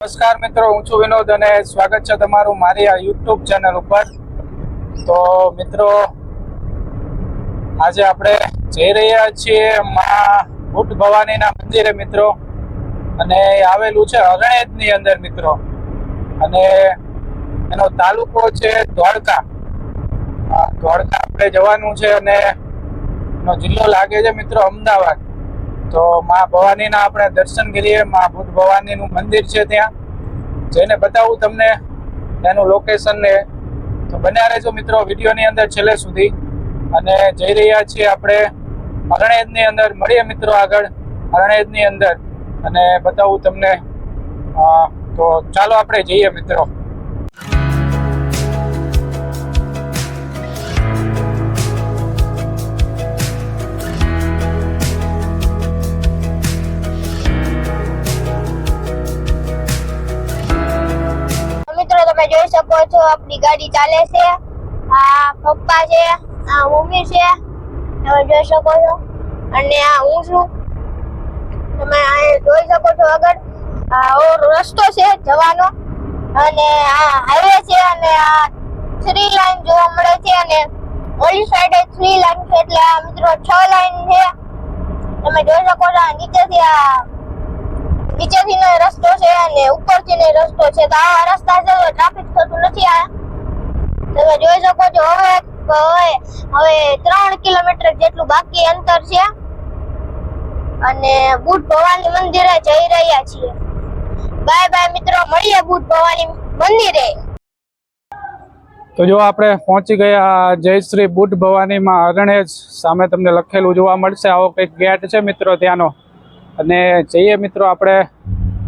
નમસ્કાર મિત્રો, હું છું વિનોદ અને સ્વાગત છે તમારું મારી આ યુટ્યુબ ચેનલ ઉપર। તો મિત્રો, આજે આપણે જઈ રહ્યા છીએ માં બુટ ભવાનીના મંદિરે મિત્રો, અને આવેલું છે અરણેજની અંદર મિત્રો, અને એનો તાલુકો છે ધોળકા। ધોળકા આપણે જવાનું છે અને એનો જિલ્લો લાગે છે મિત્રો અમદાવાદ। તો માં ભવાનીના આપણે દર્શન કરીએ। માં બુટ ભવાનીનું મંદિર છે, ત્યાં જઈને બતાવું તમને એનું લોકેશન ને। તો બન્યા રહેજો મિત્રો વિડીયોની અંદર છેલ્લે સુધી। અને જઈ રહ્યા છીએ આપણે અરણેજની અંદર, મળીએ મિત્રો આગળ અરણેજની અંદર અને બતાવું તમને। તો ચાલો આપણે જઈએ મિત્રો। તમે જોઈ શકો છો આપણી ગાડી ચાલે છે। આ પપ્પા છે, આ મમ્મી છે, તમે જોઈ શકો છો, અને આ હું છું। તમે આ જોઈ શકો છો આગળ આ રસ્તો છે જવાનો, અને આ હાઈવે છે, અને આ 3 લાઈન જોવા મળે છે, અને ઓલી સાઈડે 3 લાઈન છે, એટલે આ મિત્રો 6 લાઈન છે। તમે જોઈ શકો છો આ નીચેથી નો રસ્તો છે અને ઉપરથી નો રસ્તો છે। તો આ રસ્તા છે તો ટ્રાફિક થતું નથી। આ તમે જોઈ શકો છો હવે 3 કિલોમીટર જેટલું બાકી અંતર છે, અને બુટ ભવાની મંદિરે જઈ રહ્યા છીએ। બાય બાય મિત્રો, મળીએ બુટ ભવાની મંદિરે। તો જો આપણે પહોંચી ગયા જય શ્રી બુટ ભવાનીમાં અરણેજ। સામે તમને લખેલું જોવા મળશે, આવો કંઈક ગેટ છે મિત્રો ત્યાંનો। અને જઈએ મિત્રો આપણે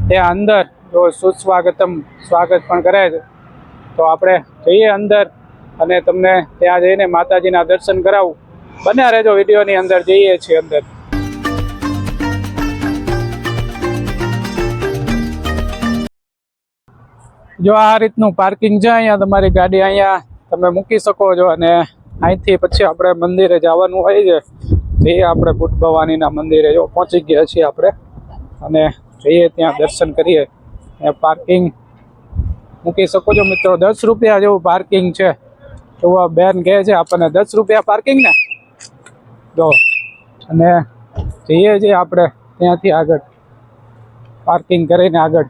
ત્યાં અંદર, જો સુસ્વાગતમ સ્વાગત પણ કરે છે। તો આપણે જઈએ અંદર અને તમને ત્યાં જઈને માતાજીના દર્શન કરાવું। બન્યા રહેજો વિડીયોની અંદર, જઈએ છીએ અંદર। જો આ રીતનું પાર્કિંગ છે, અહીંયા તમારી ગાડી અહીંયા તમે મૂકી શકો છો, અને અહીંથી પછી આપણે મંદિરે જવાનું હોય છે। જઈએ આપણે બુટ ભવાનીના મંદિરે, જો પહોંચી ગયા છીએ આપણે, અને જઈએ ત્યાં દર્શન કરીએ। ત્યાં પાર્કિંગ મૂકી શકો છો મિત્રો, 10 રૂપિયા જેવું પાર્કિંગ છે। તો બેન કહે છે આપણને 10 રૂપિયા પાર્કિંગ ને, જો। અને જઈએ છીએ આપણે ત્યાંથી આગળ પાર્કિંગ કરીને આગળ।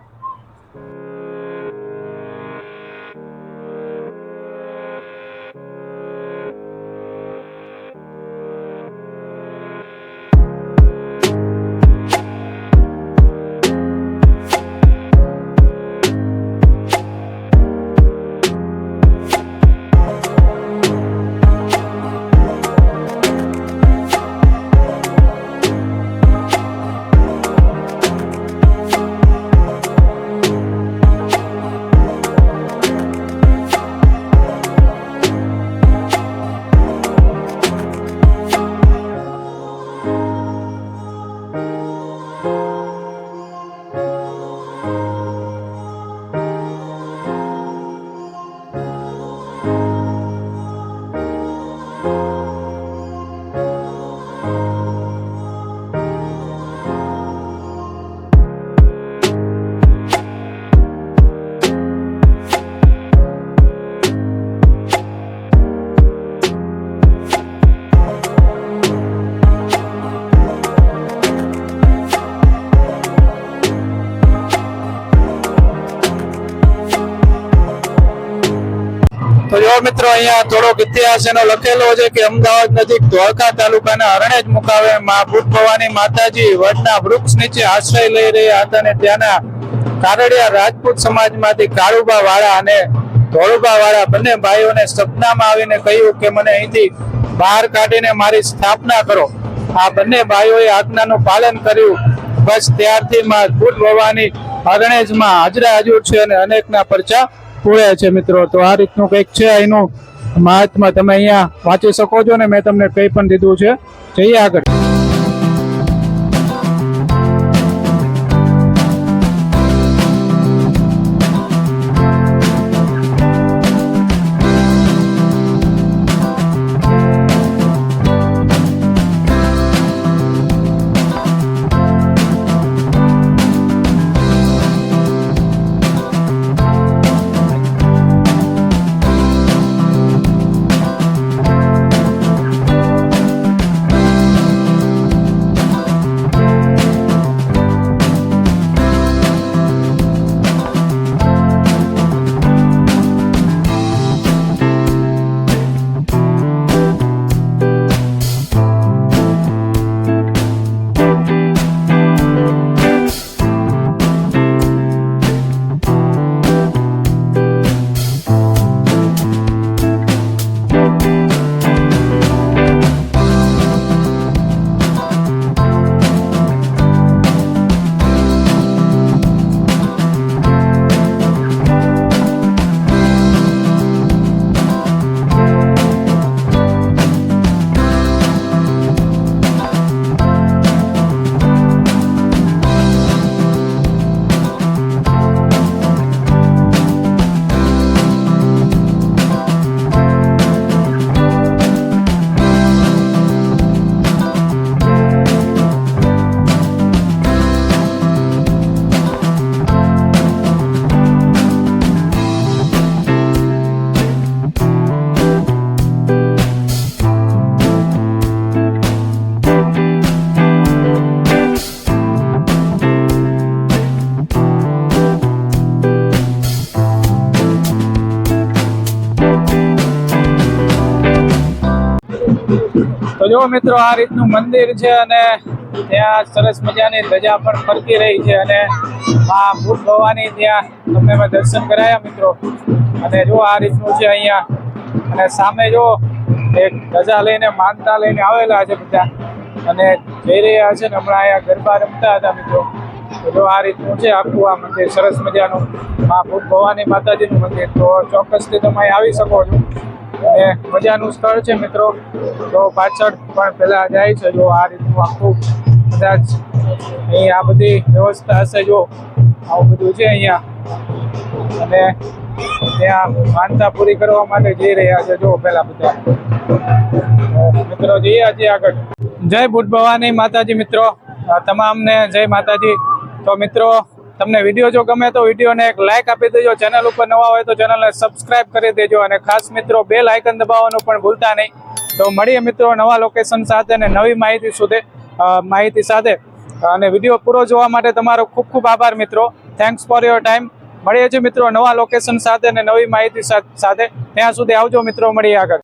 તો જો મિત્રો, અહીંયા થોડોક ઇતિહાસ એનો લખેલો છે કે અમદાવાદ નજીક ધોળકા તાલુકાના અરણેજ મુકામે માં બુટ ભવાની માતાજી વડના વૃક્ષ નીચે આશ્રય લઈ રહ્યા હતા, અને ત્યાંના કારડિયા રાજપૂત સમાજમાંથી કાળુબા વાળા અને ધોળુબા વાળા બંને ભાઈઓને સપનામાં આવીને કહ્યું કે મને અહીંથી બહાર કાઢીને મારી સ્થાપના કરો। આ બંને ભાઈઓએ આજ્ઞાનું પાલન કર્યું। બસ ત્યારથી માં બુટ ભવાની અરણેજમાં હાજરા હજુર છે, અને અનેકના પરચા પૂરે છે મિત્રો। તો આ રીતનું કંઈક છે એનું મહાત્મા, તમે અહીંયા વાંચી શકો છો, ને મેં તમને કંઈ પણ દીધું છે। જઈએ આગળ। તો જો મિત્રો આ રીતનું મંદિર છે અને ત્યાં સરસ મજાની ધજા પણ ફરતી રહી છે અને માં ભૂત ભવાની ત્યાં તમને મેં દર્શન કરાયા મિત્રો. અને જો આ રીતનું છે અહીંયા અને સામે જો એક ધજા લઈને માનતા લઈને આવેલા છે બધા અને જઈ રહ્યા છે ને હમણાં અહીંયા ગરબા રમતા હતા મિત્રો. તો જો આ રીતનું છે આખું આ મંદિર સરસ મજાનું માં ભૂત ભવાની માતાજીનું મંદિર. તો ચોક્કસથી તમે અહીં આવી શકો છો અને મજાનું સ્થળ છે મિત્રો. તો પાછળ પણ પેલા જાય છે જો આ રીતનું આખું કદાચ અહીં આ બધી વ્યવસ્થા હશે. જો આવું બધું છે અહીંયા અને ત્યાં માનતા પૂરી કરવા માટે જઈ રહ્યા છે જો પેલા બધા મિત્રો. જઈએ આજે આગળ. જય ભૂત ભવાની માતાજી મિત્રો, તમામને જય માતાજી. તો મિત્રો તમને વિડીયો જો ગમે તો વિડીયોને એક લાઇક આપી દેજો. ચેનલ ઉપર નવા હોય તો ચેનલને સબસ્ક્રાઇબ કરી દેજો અને ખાસ મિત્રો બેલ આઇકન દબાવવાનું પણ ભૂલતા નહીં. તો મળીએ મિત્રો નવા લોકેશન સાથે અને નવી માહિતી સાથે. અને વિડીયો પૂરો જોવા માટે તમારો ખૂબ ખૂબ આભાર મિત્રો. Thanks for your time. મળીએ છીએ મિત્રો નવા લોકેશન સાથે અને નવી માહિતી સાથે. ત્યાં સુધી આવજો મિત્રો, મળીએ આગળ.